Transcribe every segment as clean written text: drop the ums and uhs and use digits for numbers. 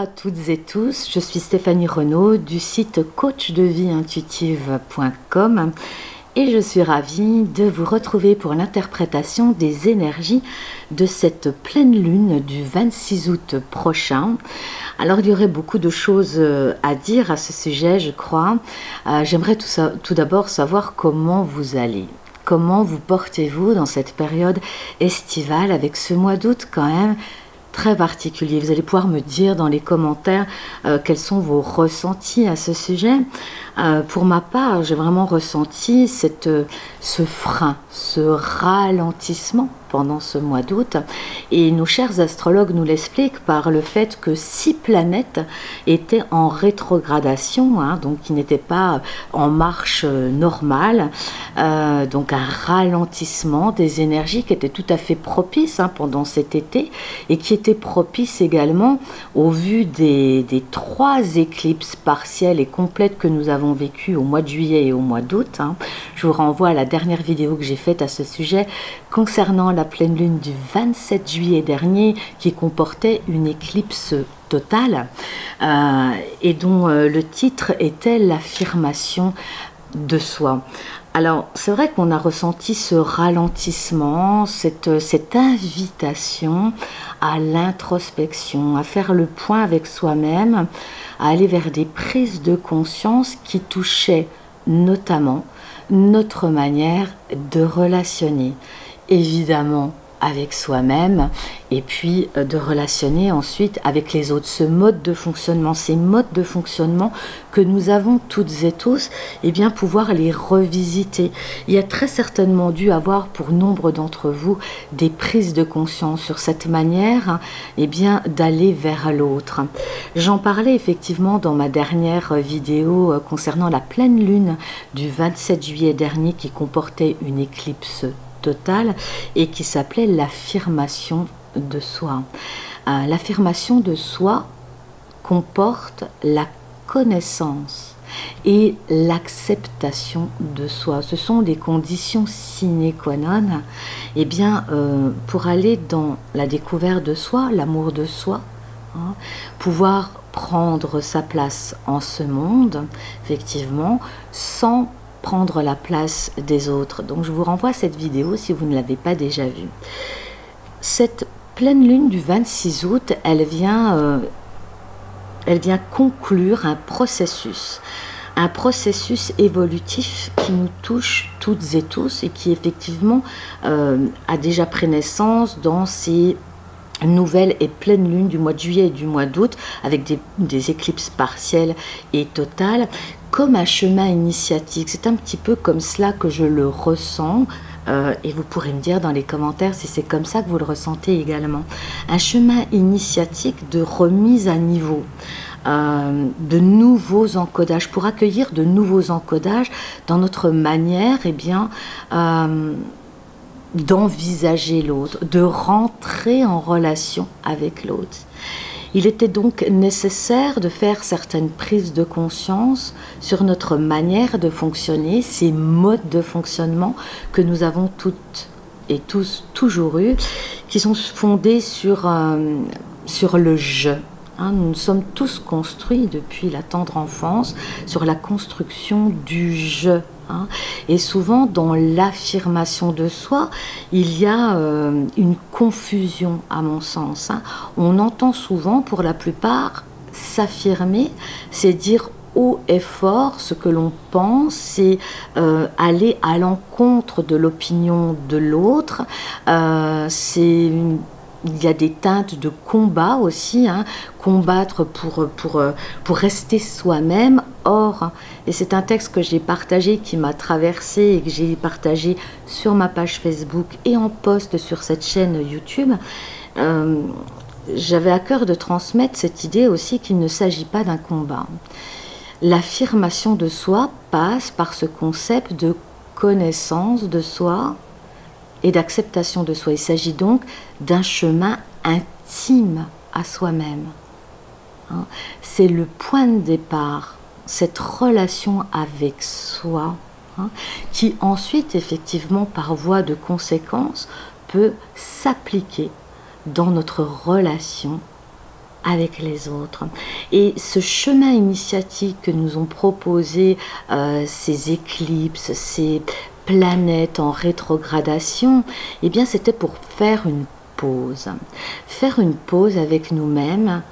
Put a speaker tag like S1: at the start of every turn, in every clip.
S1: à toutes et tous, je suis Stéphanie Renaud du site coachdevieintuitive.com et je suis ravie de vous retrouver pour l'interprétation des énergies de cette pleine lune du 26 août prochain. Alors il y aurait beaucoup de choses à dire à ce sujet, je crois. J'aimerais tout d'abord savoir comment vous allez. Comment vous portez-vous dans cette période estivale avec ce mois d'août quand même très particulier. Vous allez pouvoir me dire dans les commentaires quels sont vos ressentis à ce sujet. Pour ma part, j'ai vraiment ressenti ce frein, ce ralentissement pendant ce mois d'août. Et nos chers astrologues nous l'expliquent par le fait que 6 planètes étaient en rétrogradation, donc qui n'étaient pas en marche normale. Donc un ralentissement des énergies qui étaient tout à fait propices pendant cet été et qui étaient propices également au vu des 3 éclipses partielles et complètes que nous avons vécues au mois de juillet et au mois d'août. Je vous renvoie à la dernière vidéo que j'ai faite à ce sujet concernant la pleine lune du 27 juillet dernier qui comportait une éclipse totale et dont le titre était l'affirmation de soi. Alors c'est vrai qu'on a ressenti ce ralentissement, cette invitation à l'introspection, à faire le point avec soi-même, à aller vers des prises de conscience qui touchaient notamment notre manière de relationner, évidemment avec soi-même et puis de relationner ensuite avec les autres. Ce mode de fonctionnement, ces modes de fonctionnement que nous avons toutes et tous, bien pouvoir les revisiter. Il y a très certainement dû avoir pour nombre d'entre vous des prises de conscience sur cette manière bien d'aller vers l'autre. J'en parlais effectivement dans ma dernière vidéo concernant la pleine lune du 27 juillet dernier qui comportait une éclipse totale et qui s'appelait l'affirmation de soi. L'affirmation de soi comporte la connaissance et l'acceptation de soi. Ce sont des conditions sine qua non pour aller dans la découverte de soi, l'amour de soi, pouvoir prendre sa place en ce monde, effectivement, sans prendre la place des autres. Donc je vous renvoie à cette vidéo si vous ne l'avez pas déjà vue. Cette pleine lune du 26 août, elle vient conclure un processus évolutif qui nous touche toutes et tous et qui effectivement a déjà pris naissance dans ces nouvelle et pleine lune du mois de juillet et du mois d'août avec des éclipses partielles et totales comme un chemin initiatique. C'est un petit peu comme cela que je le ressens et vous pourrez me dire dans les commentaires si c'est comme ça que vous le ressentez également. Un chemin initiatique de remise à niveau, de nouveaux encodages, pour accueillir de nouveaux encodages dans notre manière d'envisager l'autre, de rentrer en relation avec l'autre. Il était donc nécessaire de faire certaines prises de conscience sur notre manière de fonctionner, ces modes de fonctionnement que nous avons toutes et tous toujours eu, qui sont fondés sur le je. Nous nous sommes tous construits depuis la tendre enfance sur la construction du je. Et souvent dans l'affirmation de soi, il y a une confusion à mon sens. On entend souvent, pour la plupart, s'affirmer, c'est dire haut et fort ce que l'on pense, c'est aller à l'encontre de l'opinion de l'autre, il y a des teintes de combat aussi, combattre pour rester soi-même. Or, et c'est un texte que j'ai partagé, qui m'a traversé et que j'ai partagé sur ma page Facebook et en post sur cette chaîne YouTube, j'avais à cœur de transmettre cette idée aussi qu'il ne s'agit pas d'un combat. L'affirmation de soi passe par ce concept de connaissance de soi et d'acceptation de soi. Il s'agit donc d'un chemin intime à soi-même. C'est le point de départ, cette relation avec soi, qui ensuite, effectivement, par voie de conséquence, peut s'appliquer dans notre relation avec les autres. Et ce chemin initiatique que nous ont proposé ces éclipses, ces planètes en rétrogradation, eh bien c'était pour faire une pause. Faire une pause avec nous-mêmes,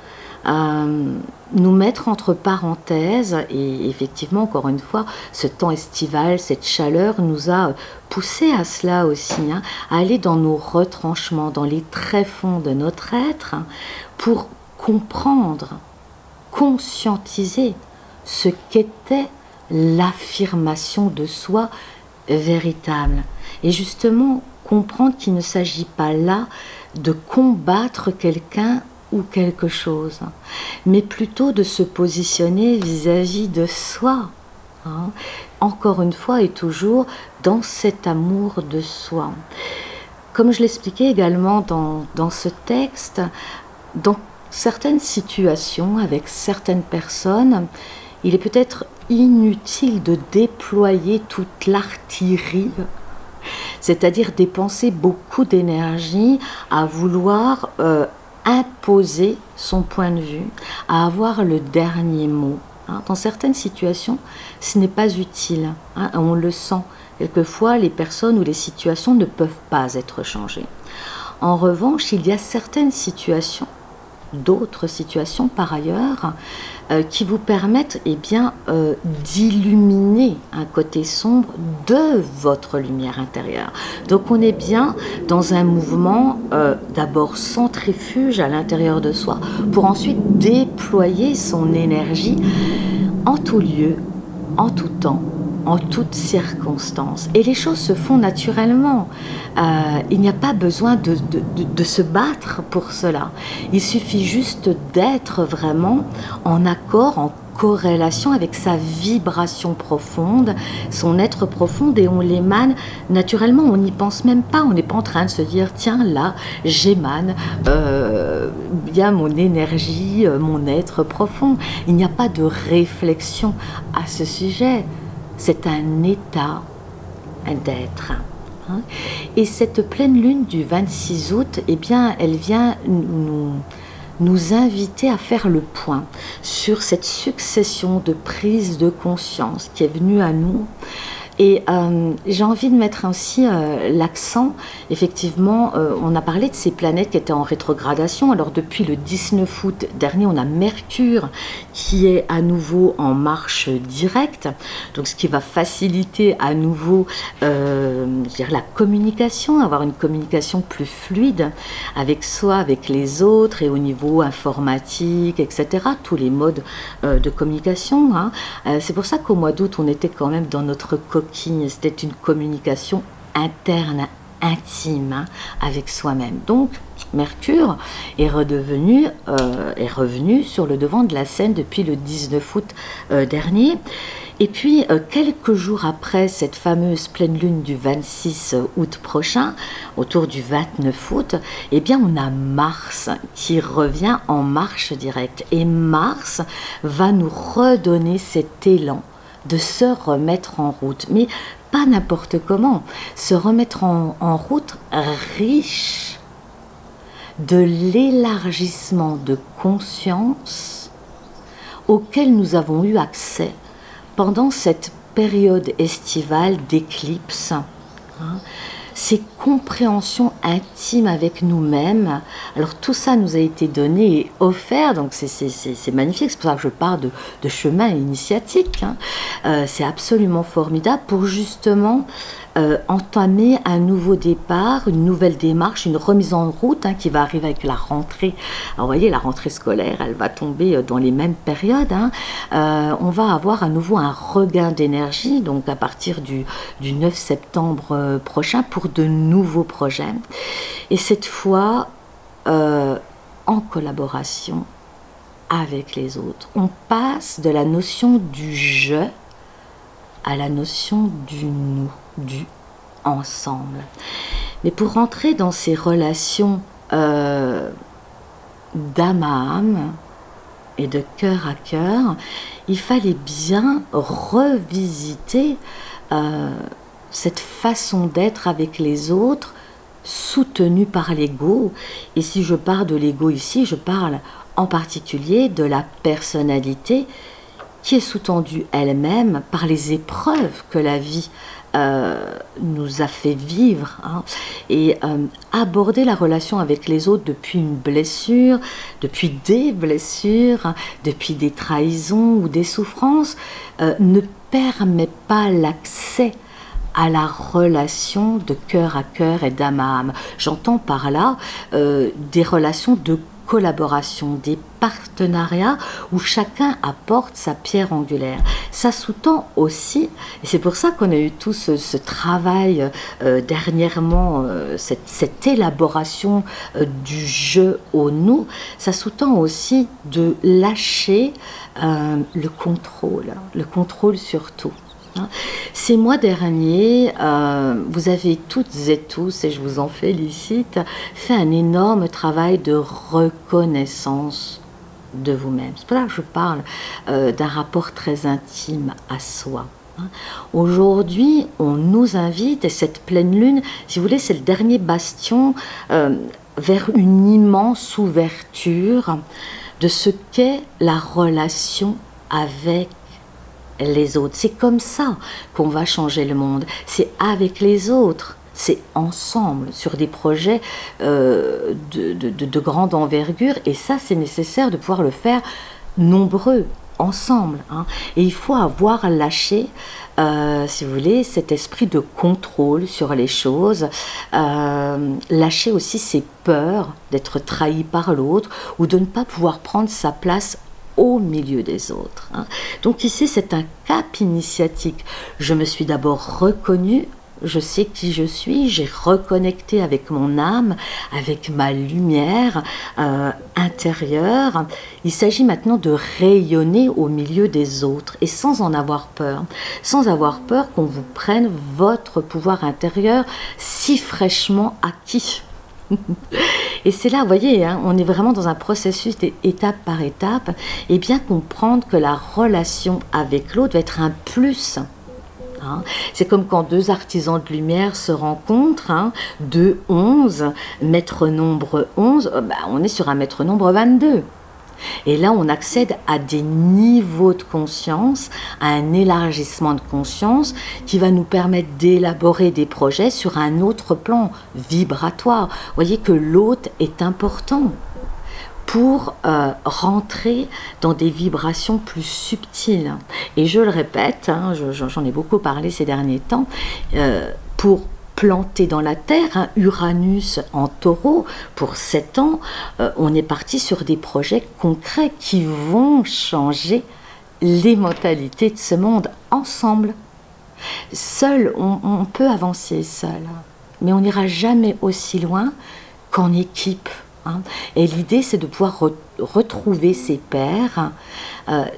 S1: nous mettre entre parenthèses, et effectivement, encore une fois, ce temps estival, cette chaleur nous a poussé à cela aussi, hein, à aller dans nos retranchements, dans les tréfonds de notre être, pour comprendre, conscientiser ce qu'était l'affirmation de soi véritable. Et justement, comprendre qu'il ne s'agit pas là de combattre quelqu'un ou quelque chose, mais plutôt de se positionner vis-à-vis de soi, hein, encore une fois et toujours dans cet amour de soi. Comme je l'expliquais également dans ce texte, dans certaines situations, avec certaines personnes, il est peut-être inutile de déployer toute l'artillerie, c'est-à-dire dépenser beaucoup d'énergie à vouloir imposer son point de vue, à avoir le dernier mot. Hein. Dans certaines situations, ce n'est pas utile. Hein. On le sent. Quelquefois, les personnes ou les situations ne peuvent pas être changées. En revanche, il y a certaines situations, d'autres situations par ailleurs, qui vous permettent d'illuminer un côté sombre de votre lumière intérieure. Donc on est bien dans un mouvement d'abord centrifuge à l'intérieur de soi pour ensuite déployer son énergie en tout lieu, en tout temps, en toutes circonstances. Et les choses se font naturellement. Il n'y a pas besoin de se battre pour cela. Il suffit juste d'être vraiment en accord, en corrélation avec sa vibration profonde, son être profond, et on l'émane naturellement. On n'y pense même pas. On n'est pas en train de se dire tiens là j'émane bien mon énergie, mon être profond. Il n'y a pas de réflexion à ce sujet. C'est un état d'être. Hein. Et cette pleine lune du 26 août, eh bien, elle vient nous inviter à faire le point sur cette succession de prises de conscience qui est venue à nous. Et j'ai envie de mettre aussi l'accent, effectivement, on a parlé de ces planètes qui étaient en rétrogradation. Alors depuis le 19 août dernier, on a Mercure qui est à nouveau en marche directe, donc ce qui va faciliter à nouveau la communication, avoir une communication plus fluide avec soi, avec les autres et au niveau informatique, etc. Tous les modes de communication. Hein. C'est pour ça qu'au mois d'août, on était quand même dans notre coquille. C'était une communication interne, intime, hein, avec soi-même. Donc, Mercure est revenu sur le devant de la scène depuis le 19 août dernier. Et puis, quelques jours après cette fameuse pleine lune du 26 août prochain, autour du 29 août, eh bien, on a Mars qui revient en marche directe. Et Mars va nous redonner cet élan de se remettre en route, mais pas n'importe comment, se remettre en route riche de l'élargissement de conscience auquel nous avons eu accès pendant cette période estivale d'éclipse. Hein. Ces compréhensions intimes avec nous-mêmes. Alors tout ça nous a été donné et offert, donc c'est magnifique, c'est pour ça que je parle de chemin initiatique. Hein. C'est absolument formidable pour justement entamer un nouveau départ, une nouvelle démarche, une remise en route qui va arriver avec la rentrée. Alors vous voyez, la rentrée scolaire, elle va tomber dans les mêmes périodes. Hein. On va avoir à nouveau un regain d'énergie, donc à partir du 9 septembre prochain, pour de nouveaux projets. Et cette fois, en collaboration avec les autres. On passe de la notion du « je » à la notion du « nous », du « ensemble ». Mais pour rentrer dans ces relations d'âme à âme et de cœur à cœur, il fallait bien revisiter cette façon d'être avec les autres, soutenue par l'ego. Et si je parle de l'ego ici, je parle en particulier de la personnalité qui est sous-tendue elle-même par les épreuves que la vie nous a fait vivre, hein, et aborder la relation avec les autres depuis une blessure, depuis des blessures, hein, depuis des trahisons ou des souffrances, ne permet pas l'accès à la relation de cœur à cœur et d'âme à âme. J'entends par là des relations de collaboration, des partenariats où chacun apporte sa pierre angulaire. Ça sous-tend aussi, et c'est pour ça qu'on a eu tout ce travail dernièrement, cette élaboration du je au nous, ça sous-tend aussi de lâcher le contrôle sur tout. Ces mois derniers, vous avez toutes et tous, et je vous en félicite, fait un énorme travail de reconnaissance de vous-même. C'est pour ça que je parle d'un rapport très intime à soi. Aujourd'hui, on nous invite, et cette pleine lune, si vous voulez, c'est le dernier bastion vers une immense ouverture de ce qu'est la relation avec les autres. C'est comme ça qu'on va changer le monde. C'est avec les autres, c'est ensemble, sur des projets de grande envergure. Et ça, c'est nécessaire de pouvoir le faire nombreux, ensemble. Hein. Et il faut avoir lâché, si vous voulez, cet esprit de contrôle sur les choses, lâcher aussi ses peurs d'être trahi par l'autre ou de ne pas pouvoir prendre sa place au milieu des autres. Hein. Donc ici, c'est un cap initiatique. Je me suis d'abord reconnue, je sais qui je suis, j'ai reconnecté avec mon âme, avec ma lumière intérieure. Il s'agit maintenant de rayonner au milieu des autres et sans en avoir peur qu'on vous prenne votre pouvoir intérieur si fraîchement acquis. Et c'est là, vous voyez, hein, on est vraiment dans un processus étape par étape, et bien comprendre que la relation avec l'autre va être un plus. Hein. C'est comme quand deux artisans de lumière se rencontrent, hein, 2, 11, maître nombre 11, on est sur un maître nombre 22. Et là, on accède à des niveaux de conscience, à un élargissement de conscience qui va nous permettre d'élaborer des projets sur un autre plan vibratoire. Vous voyez que l'autre est important pour rentrer dans des vibrations plus subtiles. Et je le répète, hein, j'en ai beaucoup parlé ces derniers temps, pour planté dans la terre, hein, Uranus en taureau pour 7 ans, on est parti sur des projets concrets qui vont changer les mentalités de ce monde ensemble. Seul, on peut avancer seul, mais on n'ira jamais aussi loin qu'en équipe. Hein. Et l'idée, c'est de pouvoir retrouver ses pairs.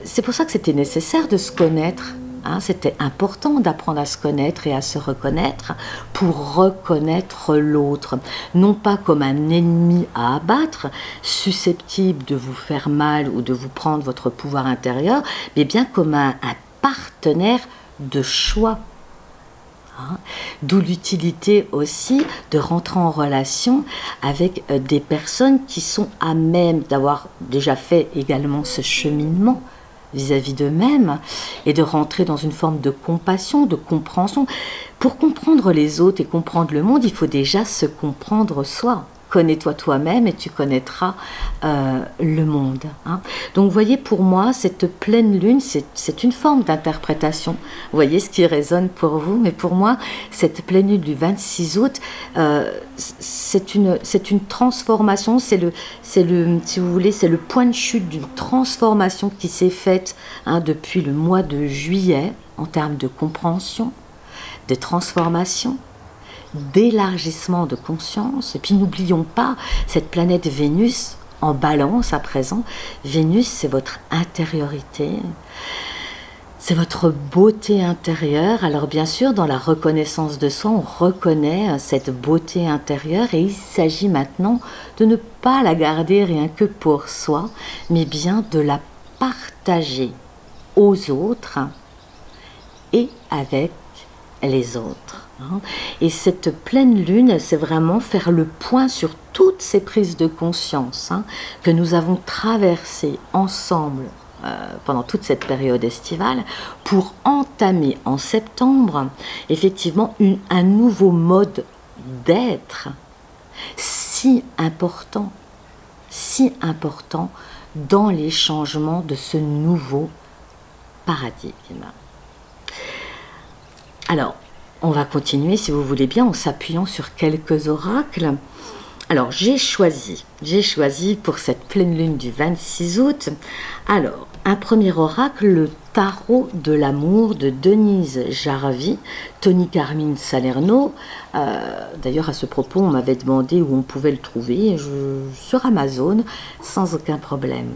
S1: C'est pour ça que c'était nécessaire de se connaître. Hein, c'était important d'apprendre à se connaître et à se reconnaître pour reconnaître l'autre, non pas comme un ennemi à abattre, susceptible de vous faire mal ou de vous prendre votre pouvoir intérieur, mais bien comme un partenaire de choix. Hein. D'où l'utilité aussi de rentrer en relation avec des personnes qui sont à même d'avoir déjà fait également ce cheminement vis-à-vis d'eux-mêmes et de rentrer dans une forme de compassion, de compréhension. Pour comprendre les autres et comprendre le monde, il faut déjà se comprendre soi. Connais-toi toi-même et tu connaîtras le monde. Hein. Donc vous voyez, pour moi, cette pleine lune, c'est une forme d'interprétation. Vous voyez ce qui résonne pour vous, mais pour moi, cette pleine lune du 26 août, c'est une transformation, si vous voulez, c'est le point de chute d'une transformation qui s'est faite, hein, depuis le mois de juillet, en termes de compréhension, de transformation, d'élargissement de conscience. Et puis n'oublions pas cette planète Vénus en balance à présent. Vénus, c'est votre intériorité, c'est votre beauté intérieure. Alors bien sûr, dans la reconnaissance de soi, on reconnaît cette beauté intérieure et il s'agit maintenant de ne pas la garder rien que pour soi, mais bien de la partager aux autres et avec les autres. hein. Et cette pleine lune, c'est vraiment faire le point sur toutes ces prises de conscience, hein, que nous avons traversées ensemble pendant toute cette période estivale, pour entamer en septembre effectivement un nouveau mode d'être si important dans les changements de ce nouveau paradigme. Alors, on va continuer, si vous voulez bien, en s'appuyant sur quelques oracles. Alors, j'ai choisi pour cette pleine lune du 26 août, alors, un premier oracle, le tarot de l'amour de Denise Jarvie, Tony Carmine Salerno. D'ailleurs, à ce propos, on m'avait demandé où on pouvait le trouver, sur Amazon, sans aucun problème.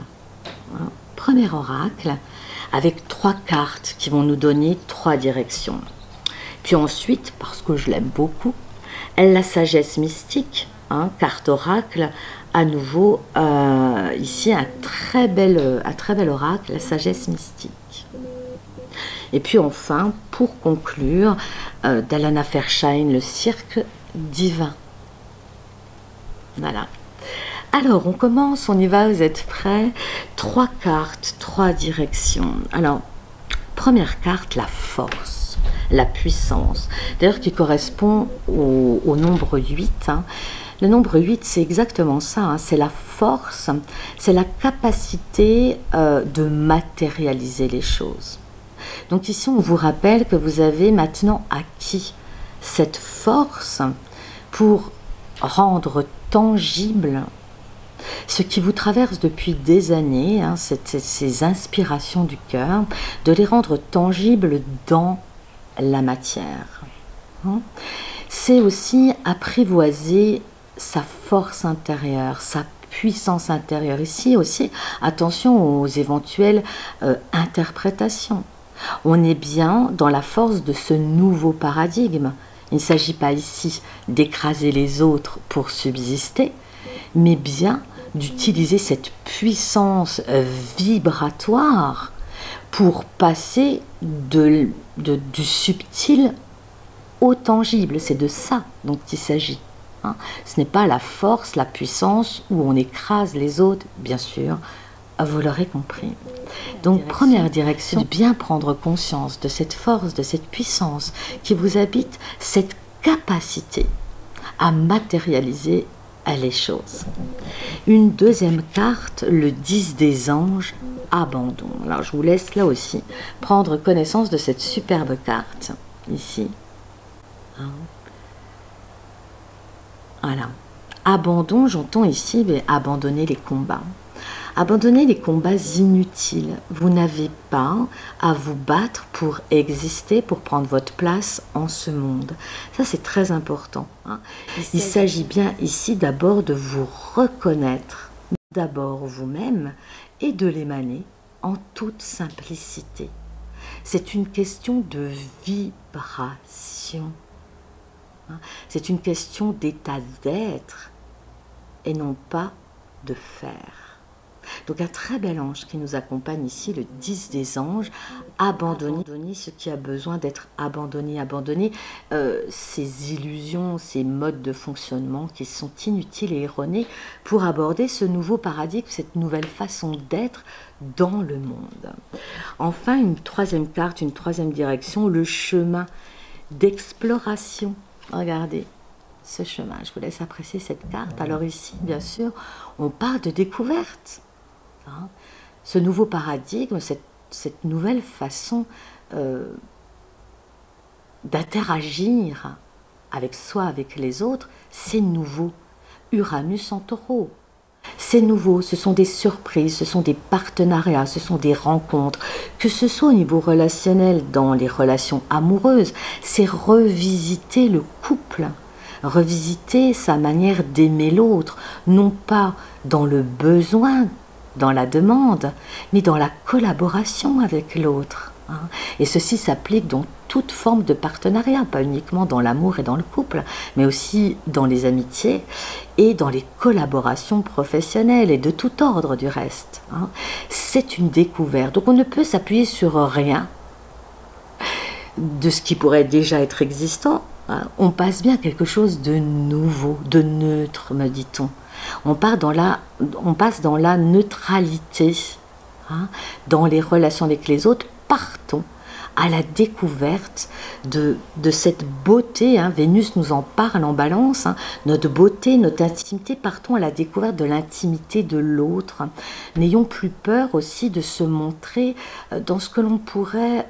S1: Premier oracle, avec 3 cartes qui vont nous donner 3 directions. Puis ensuite, parce que je l'aime beaucoup, la sagesse mystique, hein, carte oracle, à nouveau, ici, un très bel oracle, la sagesse mystique. Et puis enfin, pour conclure, d'Alana Fairchild, le cirque divin. Voilà. Alors, on commence, on y va, vous êtes prêts? 3 cartes, 3 directions. Alors, première carte, la force, la puissance. D'ailleurs, qui correspond au nombre 8, hein. Le nombre 8, c'est exactement ça, hein, c'est la force, c'est la capacité de matérialiser les choses. Donc ici, on vous rappelle que vous avez maintenant acquis cette force pour rendre tangible ce qui vous traverse depuis des années, hein, ces inspirations du cœur, de les rendre tangibles dans la matière. Hein. C'est aussi apprivoiser sa force intérieure, sa puissance intérieure. Ici aussi, attention aux éventuelles interprétations. On est bien dans la force de ce nouveau paradigme. Il ne s'agit pas ici d'écraser les autres pour subsister, mais bien d'utiliser cette puissance vibratoire pour passer du subtil au tangible. C'est de ça dont il s'agit. Ce n'est pas la force, la puissance où on écrase les autres, bien sûr, vous l'aurez compris. Donc, première direction, de bien prendre conscience de cette force, de cette puissance qui vous habite, cette capacité à matérialiser les choses. Une deuxième carte, le 10 des anges, abandon. Alors, je vous laisse là aussi prendre connaissance de cette superbe carte, ici. Voilà. Abandon, j'entends ici, mais abandonner les combats. Abandonner les combats inutiles. Vous n'avez pas à vous battre pour exister, pour prendre votre place en ce monde. Ça, c'est très important. Hein. Il s'agit bien ici d'abord de vous reconnaître, d'abord vous-même, et de l'émaner en toute simplicité. C'est une question de vibration. C'est une question d'état d'être et non pas de faire. Donc un très bel ange qui nous accompagne ici, le 10 des anges, abandonner ce qui a besoin d'être abandonné, ces illusions, ces modes de fonctionnement qui sont inutiles et erronés pour aborder ce nouveau paradigme, cette nouvelle façon d'être dans le monde. Enfin, une troisième carte, une troisième direction, le chemin d'exploration. Regardez ce chemin, je vous laisse apprécier cette carte. Alors ici, bien sûr, on parle de découverte. Hein. Ce nouveau paradigme, cette nouvelle façon d'interagir avec soi, avec les autres, c'est nouveau. Uranus en taureau. C'est nouveau, ce sont des surprises, ce sont des partenariats, ce sont des rencontres. Que ce soit au niveau relationnel, dans les relations amoureuses, c'est revisiter le couple, revisiter sa manière d'aimer l'autre, non pas dans le besoin, dans la demande, mais dans la collaboration avec l'autre. Hein. Et ceci s'applique dans toute forme de partenariat, pas uniquement dans l'amour et dans le couple, mais aussi dans les amitiés et dans les collaborations professionnelles et de tout ordre du reste. Hein. C'est une découverte. Donc on ne peut s'appuyer sur rien de ce qui pourrait déjà être existant, hein. On passe bien à quelque chose de nouveau, de neutre, me dit-on. On passe dans la neutralité, hein, dans les relations avec les autres. Partons à la découverte de cette beauté, hein. Vénus nous en parle en balance, hein. Notre beauté, notre intimité, partons à la découverte de l'intimité de l'autre. N'ayons plus peur aussi de se montrer dans ce que l'on pourrait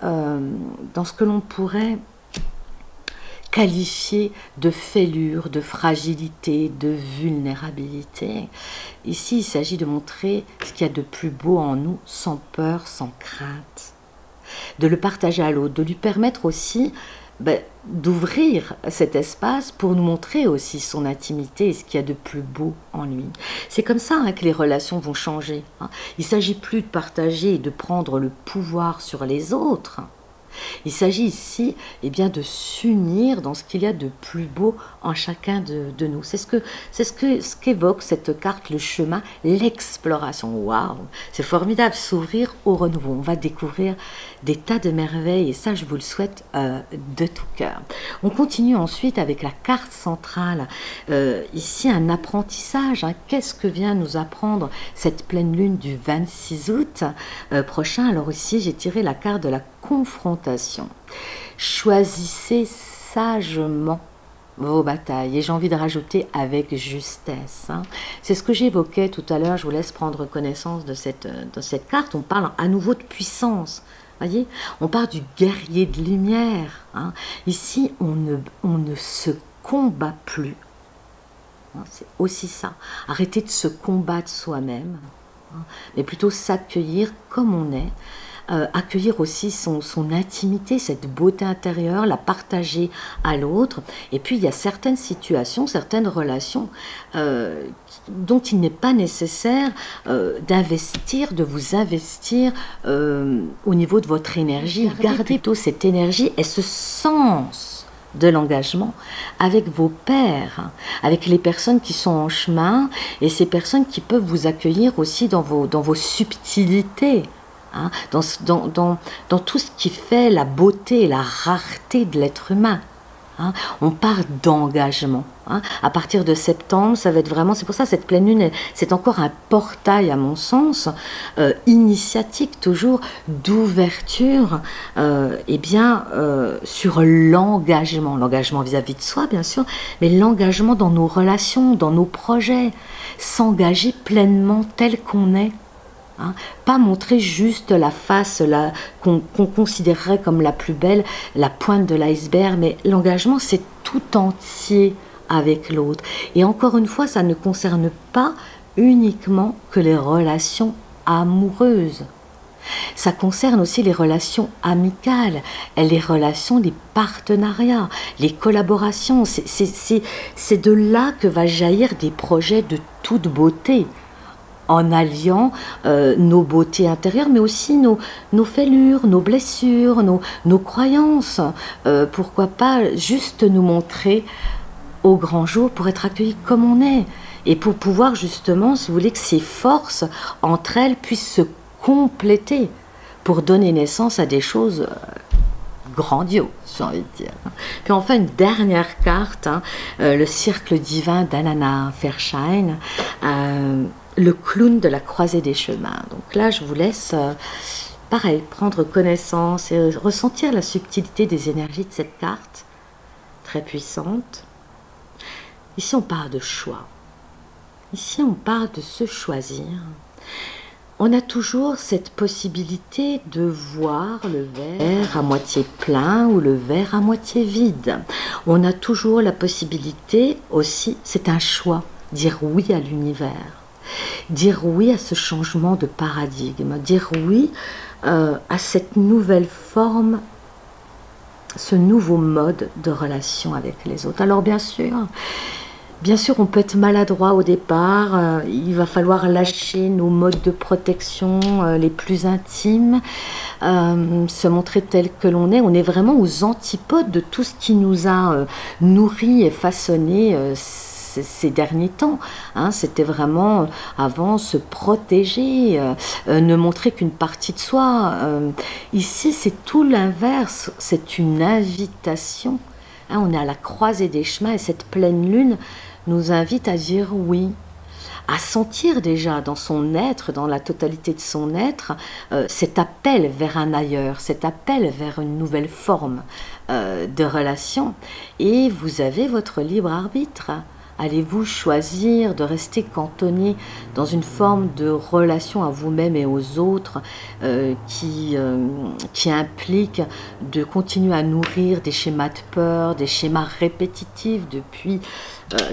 S1: qualifié de fêlure, de fragilité, de vulnérabilité. Ici, il s'agit de montrer ce qu'il y a de plus beau en nous, sans peur, sans crainte. De le partager à l'autre, de lui permettre aussi d'ouvrir cet espace pour nous montrer aussi son intimité et ce qu'il y a de plus beau en lui. C'est comme ça, hein, que les relations vont changer, hein. Il ne s'agit plus de partager et de prendre le pouvoir sur les autres. Il s'agit ici de s'unir dans ce qu'il y a de plus beau en chacun de nous. C'est ce qu'évoque cette carte, le chemin, l'exploration. Waouh, c'est formidable, s'ouvrir au renouveau. On va découvrir des tas de merveilles et ça, je vous le souhaite de tout cœur. On continue ensuite avec la carte centrale. Ici, un apprentissage, hein. Qu'est-ce que vient nous apprendre cette pleine lune du 26 août prochain? Alors ici, j'ai tiré la carte de la confrontation. Choisissez sagement vos batailles et j'ai envie de rajouter avec justesse, hein. C'est ce que j'évoquais tout à l'heure. Je vous laisse prendre connaissance de cette carte. On parle à nouveau de puissance. Voyez, on parle du guerrier de lumière, hein. Ici, on ne se combat plus, hein. C'est aussi ça. Arrêter de se combattre soi-même, hein, mais plutôt s'accueillir comme on est. Accueillir aussi son intimité, cette beauté intérieure, la partager à l'autre. Et puis il y a certaines situations, certaines relations dont il n'est pas nécessaire de vous investir au niveau de votre énergie. Gardez plutôt cette énergie et ce sens de l'engagement avec vos pairs, avec les personnes qui sont en chemin et ces personnes qui peuvent vous accueillir aussi dans vos subtilités. Hein, dans tout ce qui fait la beauté et la rareté de l'être humain. Hein, on parle d'engagement. Hein. À partir de septembre, ça va être vraiment... C'est pour ça cette pleine lune, c'est encore un portail, à mon sens, initiatique, toujours d'ouverture, sur l'engagement. L'engagement vis-à-vis de soi, bien sûr, mais l'engagement dans nos relations, dans nos projets. S'engager pleinement tel qu'on est. Hein, pas montrer juste la face qu'on considérerait comme la plus belle, la pointe de l'iceberg, mais l'engagement c'est tout entier avec l'autre. Et encore une fois, ça ne concerne pas uniquement que les relations amoureuses. Ça concerne aussi les relations amicales, les relations, les partenariats, les collaborations. C'est de là que va jaillir des projets de toute beauté, en alliant nos beautés intérieures, mais aussi nos fêlures, nos blessures, nos croyances. Pourquoi pas juste nous montrer au grand jour pour être accueillis comme on est et pour pouvoir justement, si vous voulez, que ces forces entre elles puissent se compléter pour donner naissance à des choses grandiose, j'ai envie de dire. Puis enfin, une dernière carte, hein, le cercle divin d'Alana Fairchild, le clown de la croisée des chemins. Donc là, je vous laisse, pareil, prendre connaissance et ressentir la subtilité des énergies de cette carte, très puissante. Ici, on parle de choix. Ici, on parle de se choisir. On a toujours cette possibilité de voir le verre à moitié plein ou le verre à moitié vide. On a toujours la possibilité aussi, c'est un choix, dire oui à l'univers, dire oui à ce changement de paradigme, dire oui à cette nouvelle forme, ce nouveau mode de relation avec les autres. Alors bien sûr, on peut être maladroit au départ, il va falloir lâcher nos modes de protection les plus intimes, se montrer tel que l'on est. On est vraiment aux antipodes de tout ce qui nous a nourris et façonné ces derniers temps. Hein. C'était vraiment, avant, se protéger, ne montrer qu'une partie de soi. Ici, c'est tout l'inverse, c'est une invitation hein, on est à la croisée des chemins et cette pleine lune nous invite à dire oui, à sentir déjà dans son être, dans la totalité de son être, cet appel vers un ailleurs, cet appel vers une nouvelle forme de relation. Et vous avez votre libre arbitre. Allez-vous choisir de rester cantonné dans une forme de relation à vous-même et aux autres qui implique de continuer à nourrir des schémas de peur, des schémas répétitifs depuis,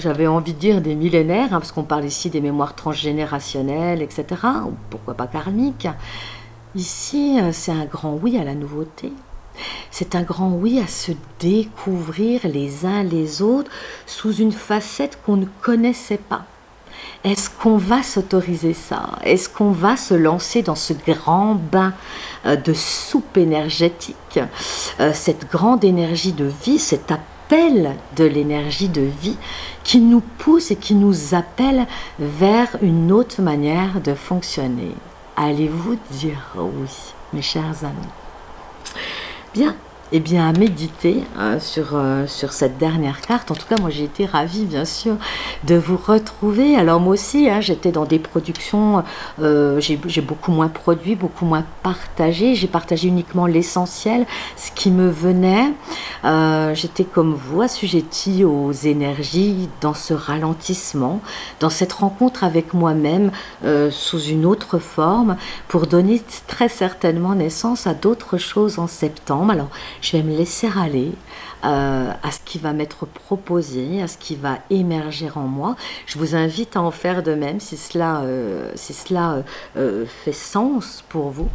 S1: j'avais envie de dire, des millénaires, hein, parce qu'on parle ici des mémoires transgénérationnelles, etc., ou pourquoi pas karmiques. Ici, c'est un grand oui à la nouveauté. C'est un grand oui à se découvrir les uns les autres sous une facette qu'on ne connaissait pas. Est-ce qu'on va s'autoriser ça? Est-ce qu'on va se lancer dans ce grand bain de soupe énergétique, cette grande énergie de vie, cet appel de l'énergie de vie qui nous pousse et qui nous appelle vers une autre manière de fonctionner? Allez-vous dire oui, mes chers amis? Bien, eh bien à méditer sur cette dernière carte. En tout cas, moi j'ai été ravie bien sûr de vous retrouver. Alors moi aussi, hein, j'étais dans des productions, j'ai beaucoup moins produit, beaucoup moins partagé. J'ai partagé uniquement l'essentiel, ce qui me venait. J'étais comme vous assujettie aux énergies dans ce ralentissement, dans cette rencontre avec moi-même sous une autre forme pour donner très certainement naissance à d'autres choses en septembre. Alors je vais me laisser aller à ce qui va m'être proposé, à ce qui va émerger en moi. Je vous invite à en faire de même si cela fait sens pour vous.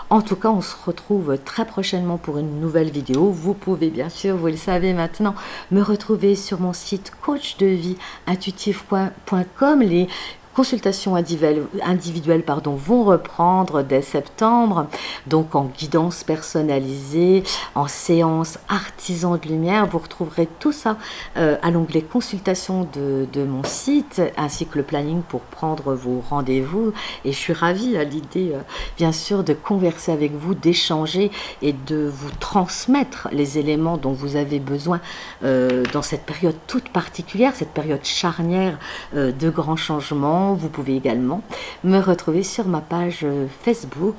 S1: En tout cas, on se retrouve très prochainement pour une nouvelle vidéo. Vous pouvez bien sûr, vous le savez maintenant, me retrouver sur mon site coachdevieintuitif.com. Les consultations individuelles vont reprendre dès septembre, donc en guidance personnalisée, en séance artisan de lumière. Vous retrouverez tout ça à l'onglet consultation de mon site, ainsi que le planning pour prendre vos rendez-vous. Et je suis ravie à l'idée, bien sûr, de converser avec vous, d'échanger et de vous transmettre les éléments dont vous avez besoin dans cette période toute particulière, cette période charnière de grands changements. Vous pouvez également me retrouver sur ma page Facebook.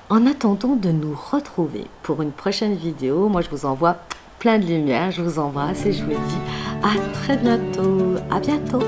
S1: En attendant de nous retrouver pour une prochaine vidéo, moi je vous envoie plein de lumière, je vous embrasse et je vous dis à très bientôt. À bientôt.